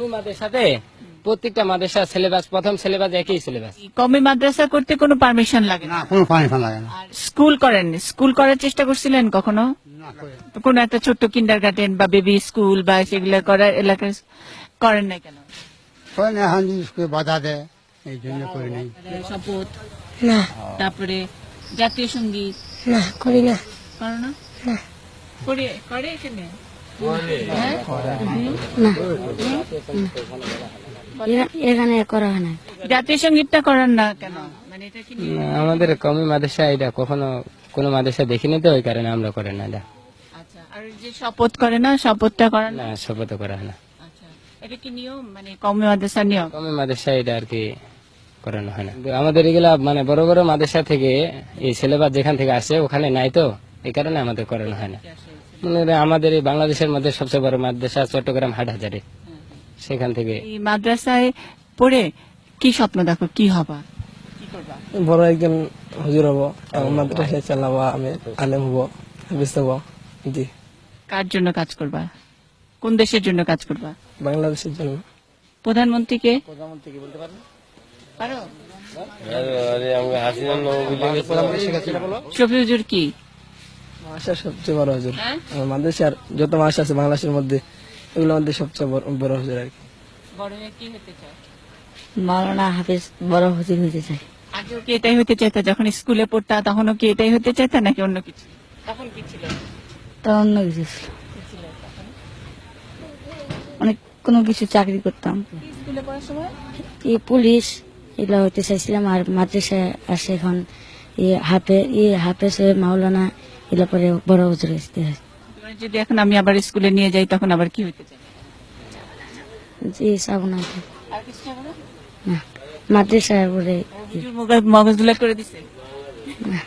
কওমি মাদ্রাসাতে প্রত্যেকটা মাদ্রাসা সিলেবাস, প্রথম সিলেবাস একই সিলেবাস। কওমি মাদ্রাসা করতে কোনো পারমিশন লাগে না? না, কোনো পারমিশন লাগে না। আর স্কুল করেন, স্কুল করার চেষ্টা করছিলেন কখনো? না, করে না। কোন একটা ছোট্ট কিন্ডার গার্ডেন বা বেবি স্কুল বা সেগুলো করার এলাকায় করেন না কেন? করে না, এখন যদি স্কুলে বাধা দেয় এই জন্য করে নেই। শপথ, না তারপরে জাতীয় সঙ্গীত না করি না। করো না? না করে এখানে? না এখানে করা হয় না। জাতীয় সঙ্গীতটা করেন না কেন? মানে এটা কি আমাদের কওমি মাদ্রাসা এটা কখনো কোনো মাদ্রাসা দেখিনি, তো ওই কারণে আমরা করি না এটা। আচ্ছা, আর ওই যে শপথ করে না, শপথটা করেন না? না, শপথ করা হয় না। আচ্ছা, এটা কি নিয়ম, মানে কওমি মাদ্রাসার নিয়ম? কওমি মাদ্রাসা এটা আর কি করানো হয় না। কিন্তু আমাদের এগুলা মানে বড় বড় মাদ্রাসা থেকে এই সিলেবাস যেখান থেকে আসে ওখানে নাই, তো এই কারণে আমাদের করানো হয় না। মানে আমাদের এই বাংলাদেশের মধ্যে সবচেয়ে বড় মাদ্রাসা চট্টগ্রাম হাটহাজারে, সেখান থেকে। এই মাদ্রাসায় পড়ে কি স্বপ্ন দেখো, কি হবা, কি করবা? বড় একজন হুজুর হবো এবং মাদ্রাসা চালাবো, আমি আলেম হবো, হাফেজ হবো। জি, কার জন্য কাজ করবা? কোন দেশের জন্য কাজ করবা? বাংলাদেশের জন্য। প্রধানমন্ত্রীকে পারো? শফি হুজুর কি? মাদ্রাসা সবচেয়ে বড় হুজুর। হ্যাঁ? আমার মাদ্রাসার যত মাদ্রাসা আছে বাংলাদেশের মধ্যে, এগুলোর মধ্যে সবচেয়ে বড় হুজুর আর কি। বড় হয়ে কি হতে চায়? মাওলানা হাফিজ বড় হুজুর হতে চাই। আগেও কি এটাই হতে চাইতা? যখন স্কুলে পড়তা তখনও কি এটাই হতে চাইতা নাকি অন্য কিছু? তখন কি ছিল? তো অন্য কিছু ছিল, অনেক কোনো কিছু চাকরি করতাম। স্কুলে পড়ার সময় এই পুলিশ এগুলো হতে চাইছিলাম। আর মাদ্রাসায় আসে এখন হাফেজ হয়ে মাওলানা এগুলো পরে বড় হুজুর হতে হয়। তোমার যদি এখন আমি আবার স্কুলে নিয়ে যাই তখন আবার কি হতে চাই? জি চাবো না তো। আর কিছু চাবো না? না মাদ্রাসায় পরে হুজুর মগজ ধুলা করে দিছে? না